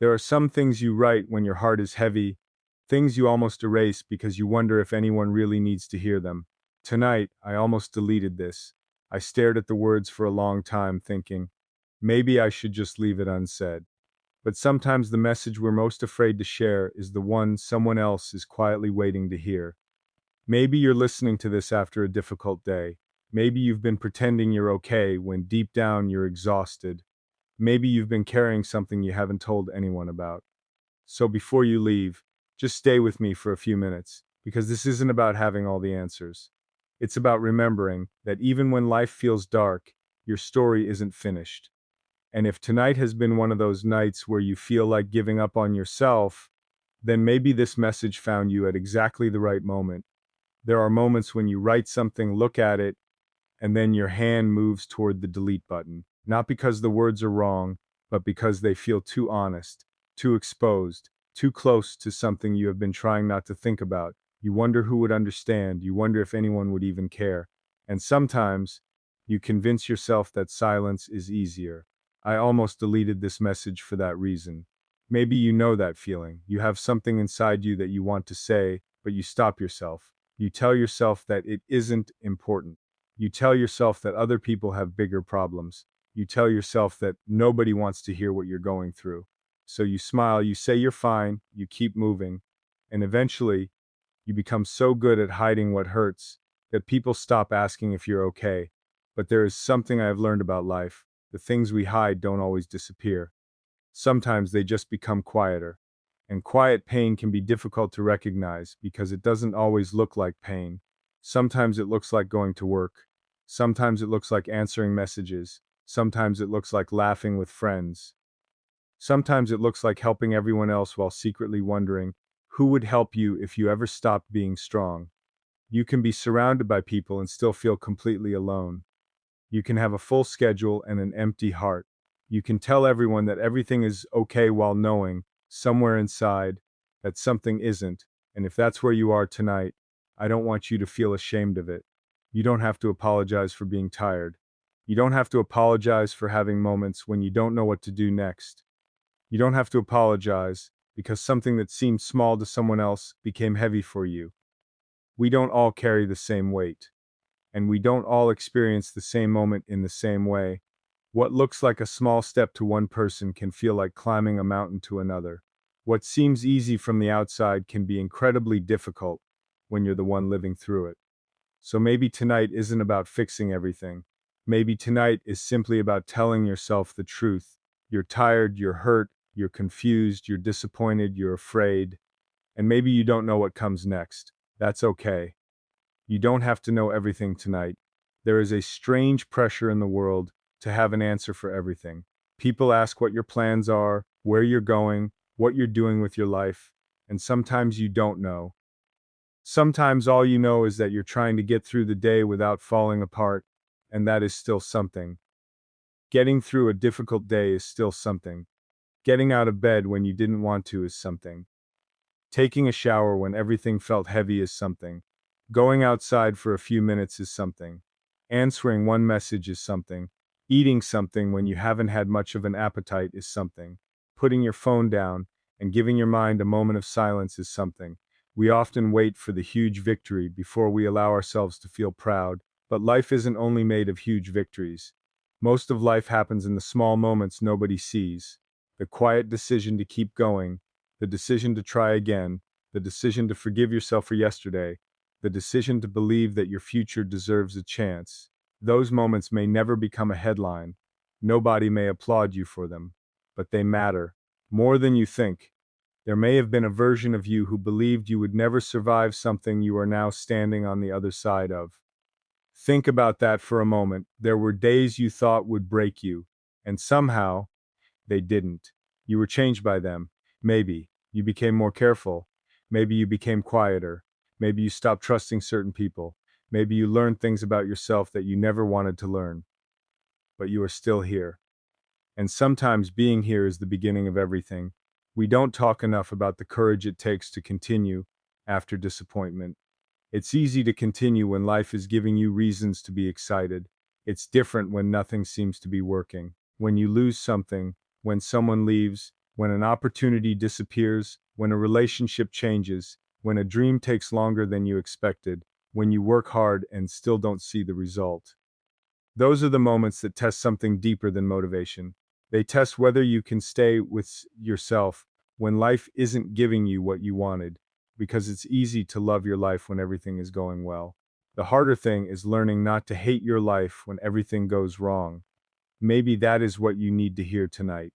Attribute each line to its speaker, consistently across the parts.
Speaker 1: There are some things you write when your heart is heavy, things you almost erase because you wonder if anyone really needs to hear them. Tonight, I almost deleted this. I stared at the words for a long time, thinking, maybe I should just leave it unsaid. But sometimes the message we're most afraid to share is the one someone else is quietly waiting to hear. Maybe you're listening to this after a difficult day. Maybe you've been pretending you're okay when deep down you're exhausted. Maybe you've been carrying something you haven't told anyone about. So before you leave, just stay with me for a few minutes, because this isn't about having all the answers. It's about remembering that even when life feels dark, your story isn't finished. And if tonight has been one of those nights where you feel like giving up on yourself, then maybe this message found you at exactly the right moment. There are moments when you write something, look at it, and then your hand moves toward the delete button. Not because the words are wrong, but because they feel too honest, too exposed, too close to something you have been trying not to think about. You wonder who would understand, you wonder if anyone would even care. And sometimes, you convince yourself that silence is easier. I almost deleted this message for that reason. Maybe you know that feeling. You have something inside you that you want to say, but you stop yourself. You tell yourself that it isn't important. You tell yourself that other people have bigger problems. You tell yourself that nobody wants to hear what you're going through. So you smile, you say you're fine, you keep moving, and eventually, you become so good at hiding what hurts that people stop asking if you're okay. But there is something I have learned about life. The things we hide don't always disappear. Sometimes they just become quieter. And quiet pain can be difficult to recognize because it doesn't always look like pain. Sometimes it looks like going to work. Sometimes it looks like answering messages. Sometimes it looks like laughing with friends. Sometimes it looks like helping everyone else while secretly wondering who would help you if you ever stopped being strong. You can be surrounded by people and still feel completely alone. You can have a full schedule and an empty heart. You can tell everyone that everything is okay while knowing, somewhere inside, that something isn't. And if that's where you are tonight, I don't want you to feel ashamed of it. You don't have to apologize for being tired. You don't have to apologize for having moments when you don't know what to do next. You don't have to apologize because something that seemed small to someone else became heavy for you. We don't all carry the same weight, and we don't all experience the same moment in the same way. What looks like a small step to one person can feel like climbing a mountain to another. What seems easy from the outside can be incredibly difficult when you're the one living through it. So maybe tonight isn't about fixing everything. Maybe tonight is simply about telling yourself the truth. You're tired, you're hurt, you're confused, you're disappointed, you're afraid, and maybe you don't know what comes next. That's okay. You don't have to know everything tonight. There is a strange pressure in the world to have an answer for everything. People ask what your plans are, where you're going, what you're doing with your life, and sometimes you don't know. Sometimes all you know is that you're trying to get through the day without falling apart, and that is still something. Getting through a difficult day is still something. Getting out of bed when you didn't want to is something. Taking a shower when everything felt heavy is something. Going outside for a few minutes is something. Answering one message is something. Eating something when you haven't had much of an appetite is something. Putting your phone down and giving your mind a moment of silence is something. We often wait for the huge victory before we allow ourselves to feel proud, but life isn't only made of huge victories. Most of life happens in the small moments nobody sees. The quiet decision to keep going, the decision to try again, the decision to forgive yourself for yesterday, the decision to believe that your future deserves a chance. Those moments may never become a headline. Nobody may applaud you for them, but they matter more than you think. There may have been a version of you who believed you would never survive something you are now standing on the other side of. Think about that for a moment. There were days you thought would break you, and somehow, they didn't. You were changed by them. Maybe. You became more careful. Maybe you became quieter. Maybe you stopped trusting certain people. Maybe you learned things about yourself that you never wanted to learn. But you are still here. And sometimes being here is the beginning of everything. We don't talk enough about the courage it takes to continue after disappointment. It's easy to continue when life is giving you reasons to be excited. It's different when nothing seems to be working. When you lose something, when someone leaves, when an opportunity disappears, when a relationship changes, when a dream takes longer than you expected, when you work hard and still don't see the result. Those are the moments that test something deeper than motivation. They test whether you can stay with yourself when life isn't giving you what you wanted, because it's easy to love your life when everything is going well. The harder thing is learning not to hate your life when everything goes wrong. Maybe that is what you need to hear tonight.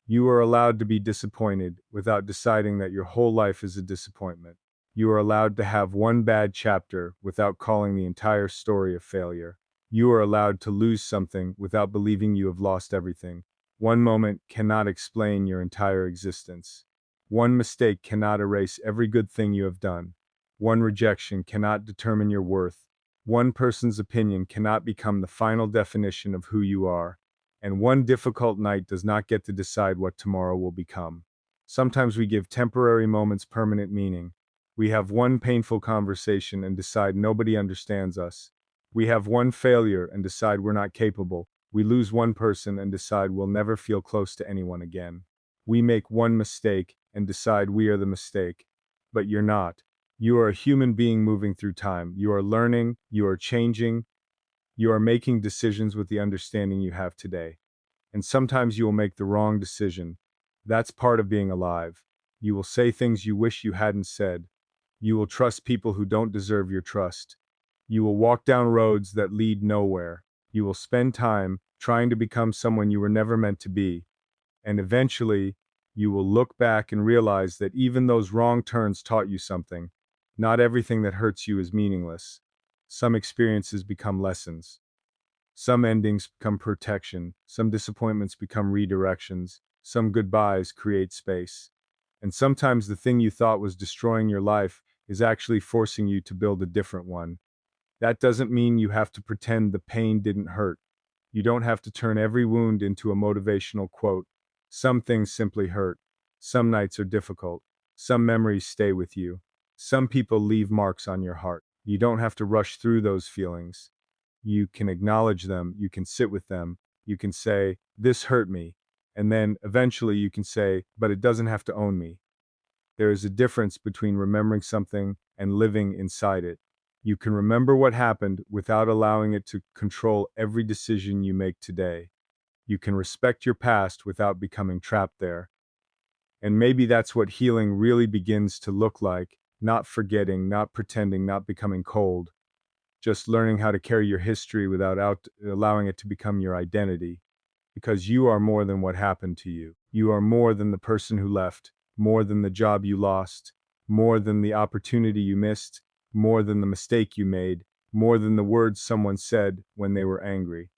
Speaker 1: You are allowed to be disappointed without deciding that your whole life is a disappointment. You are allowed to have one bad chapter without calling the entire story a failure. You are allowed to lose something without believing you have lost everything. One moment cannot explain your entire existence. One mistake cannot erase every good thing you have done. One rejection cannot determine your worth. One person's opinion cannot become the final definition of who you are. And one difficult night does not get to decide what tomorrow will become. Sometimes we give temporary moments permanent meaning. We have one painful conversation and decide nobody understands us. We have one failure and decide we're not capable. We lose one person and decide we'll never feel close to anyone again. We make one mistake and decide we are the mistake. But you're not. You are a human being moving through time. You are learning, you are changing, you are making decisions with the understanding you have today. And sometimes you will make the wrong decision. That's part of being alive. You will say things you wish you hadn't said. You will trust people who don't deserve your trust. You will walk down roads that lead nowhere. You will spend time trying to become someone you were never meant to be. And eventually, you will look back and realize that even those wrong turns taught you something. Not everything that hurts you is meaningless. Some experiences become lessons. Some endings become protection, some disappointments become redirections, some goodbyes create space. And sometimes the thing you thought was destroying your life is actually forcing you to build a different one. That doesn't mean you have to pretend the pain didn't hurt. You don't have to turn every wound into a motivational quote. Some things simply hurt. Some nights are difficult. Some memories stay with you. Some people leave marks on your heart. You don't have to rush through those feelings. You can acknowledge them, you can sit with them, you can say, this hurt me, and then eventually you can say, but it doesn't have to own me. There is a difference between remembering something and living inside it. You can remember what happened without allowing it to control every decision you make today. You can respect your past without becoming trapped there. And maybe that's what healing really begins to look like, not forgetting, not pretending, not becoming cold, just learning how to carry your history without allowing it to become your identity. Because you are more than what happened to you. You are more than the person who left, more than the job you lost, more than the opportunity you missed, more than the mistake you made, more than the words someone said when they were angry,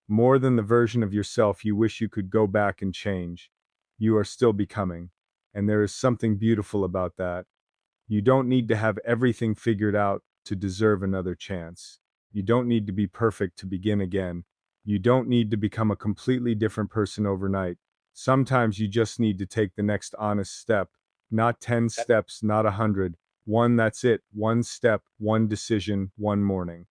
Speaker 1: more than the version of yourself you wish you could go back and change. You are still becoming. And there is something beautiful about that. You don't need to have everything figured out to deserve another chance. You don't need to be perfect to begin again. You don't need to become a completely different person overnight. Sometimes you just need to take the next honest step. Not 10 steps, not 100. One, that's it. One step, one decision, one morning.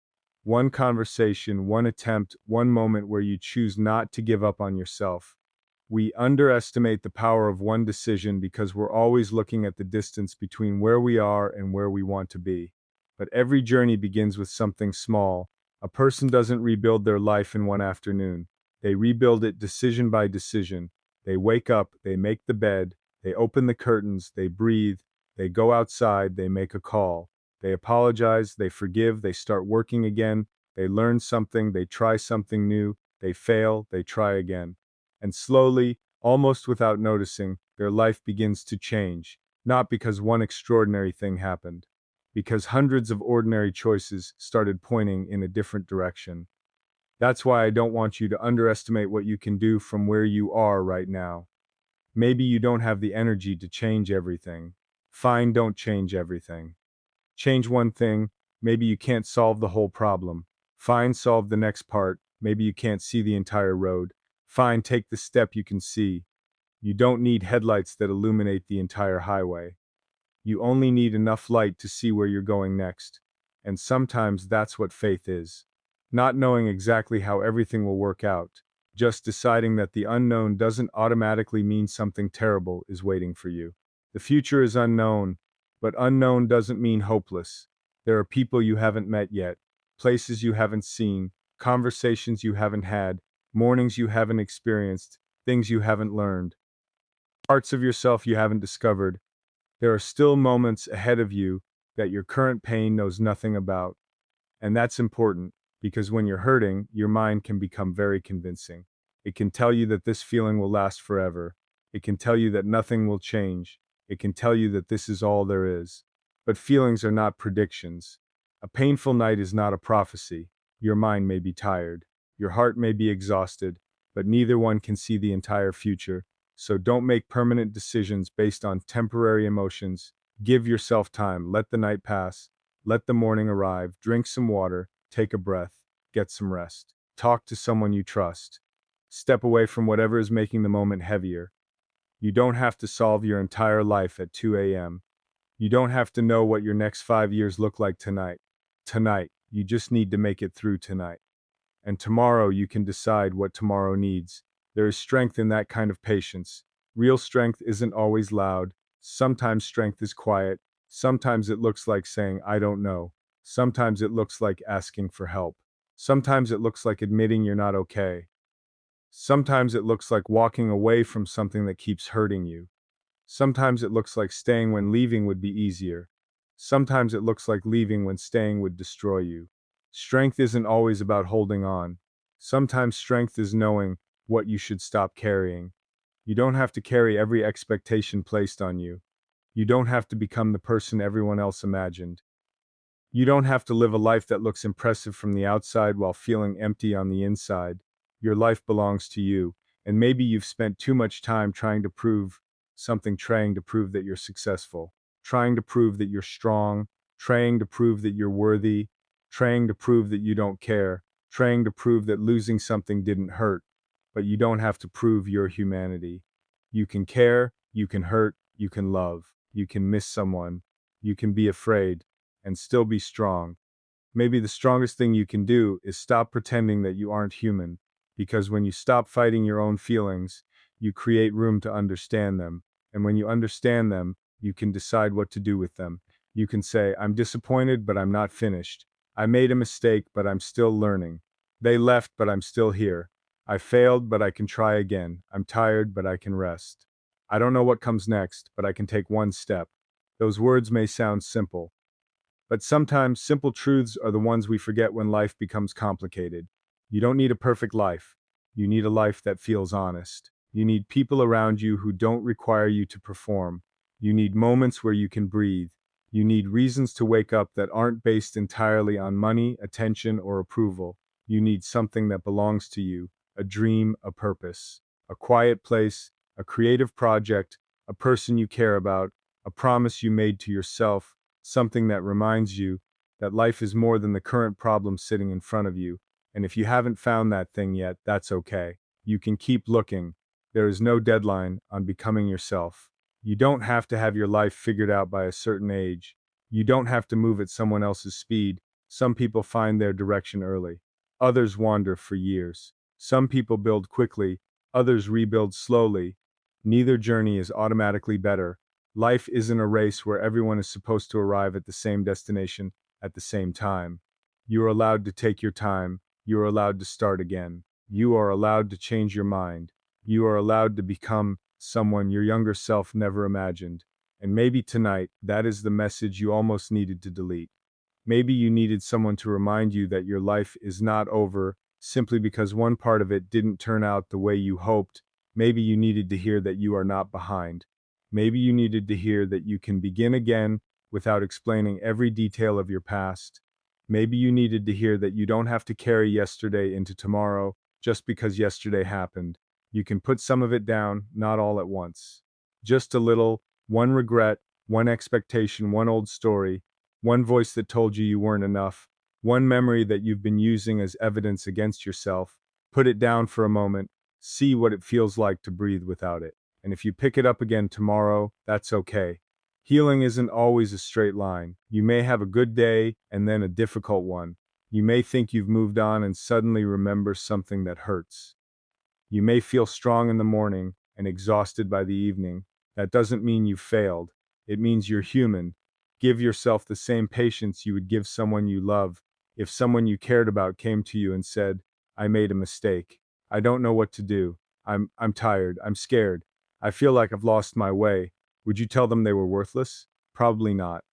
Speaker 1: One conversation, one attempt, one moment where you choose not to give up on yourself. We underestimate the power of one decision because we're always looking at the distance between where we are and where we want to be. But every journey begins with something small. A person doesn't rebuild their life in one afternoon. They rebuild it decision by decision. They wake up, they make the bed, they open the curtains, they breathe, they go outside, they make a call. They apologize, they forgive, they start working again, they learn something, they try something new, they fail, they try again. And slowly, almost without noticing, their life begins to change, not because one extraordinary thing happened, because hundreds of ordinary choices started pointing in a different direction. That's why I don't want you to underestimate what you can do from where you are right now. Maybe you don't have the energy to change everything. Fine, don't change everything. Change one thing, maybe you can't solve the whole problem. Fine, solve the next part, maybe you can't see the entire road. Fine, take the step you can see. You don't need headlights that illuminate the entire highway. You only need enough light to see where you're going next. And sometimes that's what faith is. Not knowing exactly how everything will work out. Just deciding that the unknown doesn't automatically mean something terrible is waiting for you. The future is unknown, but unknown doesn't mean hopeless. There are people you haven't met yet, places you haven't seen, conversations you haven't had, mornings you haven't experienced, things you haven't learned, parts of yourself you haven't discovered. There are still moments ahead of you that your current pain knows nothing about. And that's important because when you're hurting, your mind can become very convincing. It can tell you that this feeling will last forever. It can tell you that nothing will change. It can tell you that this is all there is. But feelings are not predictions. A painful night is not a prophecy. Your mind may be tired. Your heart may be exhausted, but neither one can see the entire future. So don't make permanent decisions based on temporary emotions. Give yourself time. Let the night pass. Let the morning arrive, drink some water, take a breath, get some rest. Talk to someone you trust. Step away from whatever is making the moment heavier. You don't have to solve your entire life at 2 a.m. You don't have to know what your next 5 years look like tonight. Tonight, you just need to make it through tonight. And tomorrow you can decide what tomorrow needs. There is strength in that kind of patience. Real strength isn't always loud. Sometimes strength is quiet. Sometimes it looks like saying, I don't know. Sometimes it looks like asking for help. Sometimes it looks like admitting you're not okay. Sometimes it looks like walking away from something that keeps hurting you. Sometimes it looks like staying when leaving would be easier. Sometimes it looks like leaving when staying would destroy you. Strength isn't always about holding on. Sometimes strength is knowing what you should stop carrying. You don't have to carry every expectation placed on you. You don't have to become the person everyone else imagined. You don't have to live a life that looks impressive from the outside while feeling empty on the inside. Your life belongs to you, and maybe you've spent too much time trying to prove something, trying to prove that you're successful, trying to prove that you're strong, trying to prove that you're worthy, trying to prove that you don't care, trying to prove that losing something didn't hurt. But you don't have to prove your humanity. You can care, you can hurt, you can love, you can miss someone, you can be afraid, and still be strong. Maybe the strongest thing you can do is stop pretending that you aren't human, because when you stop fighting your own feelings, you create room to understand them. And when you understand them, you can decide what to do with them. You can say, I'm disappointed, but I'm not finished. I made a mistake, but I'm still learning. They left, but I'm still here. I failed, but I can try again. I'm tired, but I can rest. I don't know what comes next, but I can take one step. Those words may sound simple, but sometimes simple truths are the ones we forget when life becomes complicated. You don't need a perfect life. You need a life that feels honest. You need people around you who don't require you to perform. You need moments where you can breathe. You need reasons to wake up that aren't based entirely on money, attention, or approval. You need something that belongs to you, a dream, a purpose, a quiet place, a creative project, a person you care about, a promise you made to yourself, something that reminds you that life is more than the current problem sitting in front of you. And if you haven't found that thing yet, that's okay. You can keep looking. There is no deadline on becoming yourself. You don't have to have your life figured out by a certain age. You don't have to move at someone else's speed. Some people find their direction early. Others wander for years. Some people build quickly. Others rebuild slowly. Neither journey is automatically better. Life isn't a race where everyone is supposed to arrive at the same destination at the same time. You are allowed to take your time. You are allowed to start again. You are allowed to change your mind. You are allowed to become someone your younger self never imagined. And maybe tonight, that is the message you almost needed to delete. Maybe you needed someone to remind you that your life is not over simply because one part of it didn't turn out the way you hoped. Maybe you needed to hear that you are not behind. Maybe you needed to hear that you can begin again without explaining every detail of your past. Maybe you needed to hear that you don't have to carry yesterday into tomorrow just because yesterday happened. You can put some of it down, not all at once. Just a little, one regret, one expectation, one old story, one voice that told you weren't enough, one memory that you've been using as evidence against yourself. Put it down for a moment, see what it feels like to breathe without it. And if you pick it up again tomorrow, that's okay. Healing isn't always a straight line. You may have a good day and then a difficult one. You may think you've moved on and suddenly remember something that hurts. You may feel strong in the morning and exhausted by the evening. That doesn't mean you failed. It means you're human. Give yourself the same patience you would give someone you love. If someone you cared about came to you and said, I made a mistake. I don't know what to do. I'm tired. I'm scared. I feel like I've lost my way. Would you tell them they were worthless? Probably not.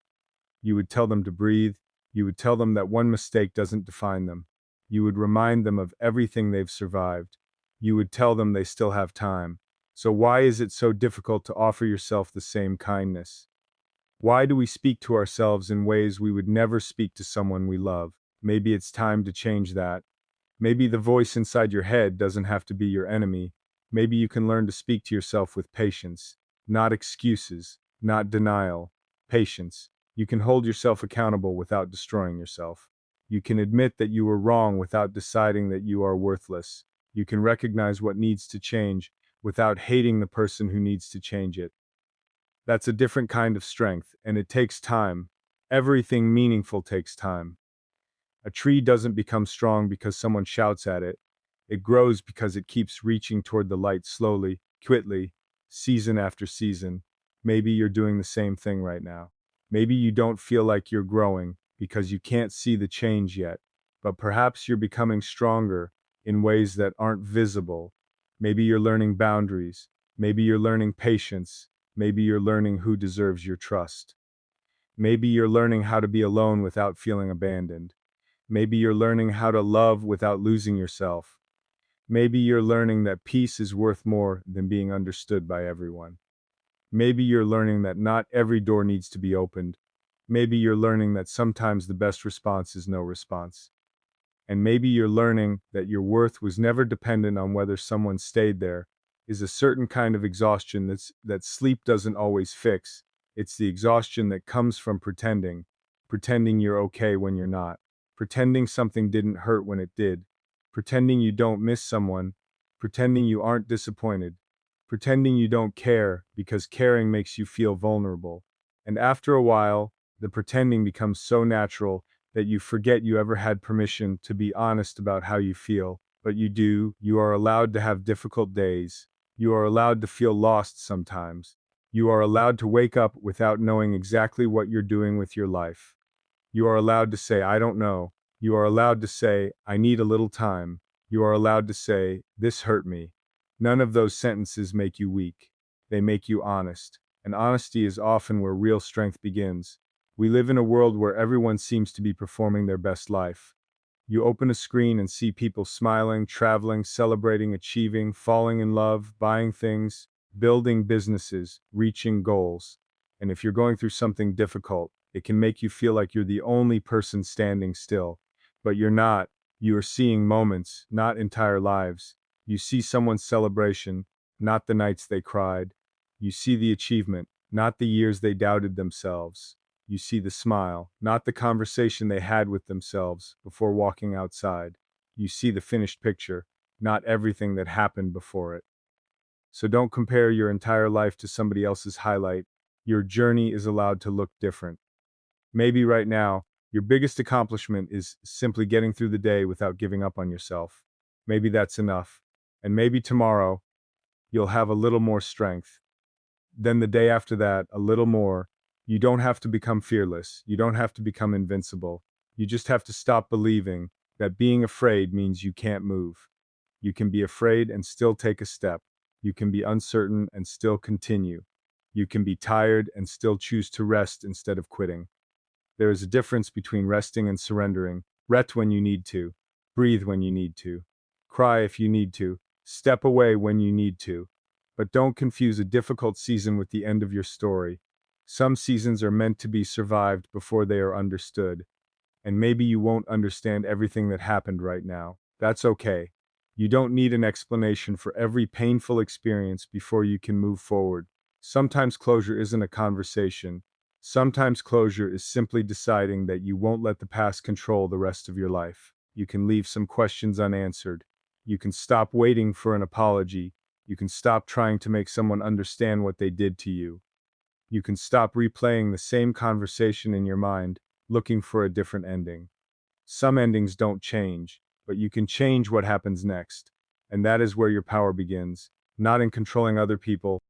Speaker 1: You would tell them to breathe. You would tell them that one mistake doesn't define them. You would remind them of everything they've survived. You would tell them they still have time. So why is it so difficult to offer yourself the same kindness? Why do we speak to ourselves in ways we would never speak to someone we love? Maybe it's time to change that. Maybe the voice inside your head doesn't have to be your enemy. Maybe you can learn to speak to yourself with patience, not excuses, not denial, patience. You can hold yourself accountable without destroying yourself. You can admit that you were wrong without deciding that you are worthless. You can recognize what needs to change without hating the person who needs to change it. That's a different kind of strength, and it takes time. Everything meaningful takes time. A tree doesn't become strong because someone shouts at it. It grows because it keeps reaching toward the light slowly, quickly, season after season. Maybe you're doing the same thing right now. Maybe you don't feel like you're growing because you can't see the change yet, but perhaps you're becoming stronger in ways that aren't visible. Maybe you're learning boundaries. Maybe you're learning patience. Maybe you're learning who deserves your trust. Maybe you're learning how to be alone without feeling abandoned. Maybe you're learning how to love without losing yourself. Maybe you're learning that peace is worth more than being understood by everyone. Maybe you're learning that not every door needs to be opened. Maybe you're learning that sometimes the best response is no response. And maybe you're learning that your worth was never dependent on whether someone stayed there. Is a certain kind of exhaustion that sleep doesn't always fix. It's the exhaustion that comes from pretending you're okay when you're not, pretending something didn't hurt when it did, pretending you don't miss someone, pretending you aren't disappointed, pretending you don't care because caring makes you feel vulnerable. And after a while, the pretending becomes so natural that you forget you ever had permission to be honest about how you feel. But you do. You are allowed to have difficult days. You are allowed to feel lost sometimes. You are allowed to wake up without knowing exactly what you're doing with your life. You are allowed to say, I don't know. You are allowed to say, I need a little time. You are allowed to say, this hurt me. None of those sentences make you weak. They make you honest. And honesty is often where real strength begins. We live in a world where everyone seems to be performing their best life. You open a screen and see people smiling, traveling, celebrating, achieving, falling in love, buying things, building businesses, reaching goals. And if you're going through something difficult, it can make you feel like you're the only person standing still. But you're not. You are seeing moments, not entire lives. You see someone's celebration, not the nights they cried. You see the achievement, not the years they doubted themselves. You see the smile, not the conversation they had with themselves before walking outside. You see the finished picture, not everything that happened before it. So don't compare your entire life to somebody else's highlight. Your journey is allowed to look different. Maybe right now, your biggest accomplishment is simply getting through the day without giving up on yourself. Maybe that's enough. And maybe tomorrow, you'll have a little more strength. Then the day after that, a little more. You don't have to become fearless. You don't have to become invincible. You just have to stop believing that being afraid means you can't move. You can be afraid and still take a step. You can be uncertain and still continue. You can be tired and still choose to rest instead of quitting. There is a difference between resting and surrendering. Rest when you need to. Breathe when you need to. Cry if you need to. Step away when you need to. But don't confuse a difficult season with the end of your story. Some seasons are meant to be survived before they are understood. And maybe you won't understand everything that happened right now. That's okay. You don't need an explanation for every painful experience before you can move forward. Sometimes closure isn't a conversation. Sometimes closure is simply deciding that you won't let the past control the rest of your life. You can leave some questions unanswered. You can stop waiting for an apology. You can stop trying to make someone understand what they did to you. You can stop replaying the same conversation in your mind, looking for a different ending. Some endings don't change, but you can change what happens next. And that is where your power begins, not in controlling other people,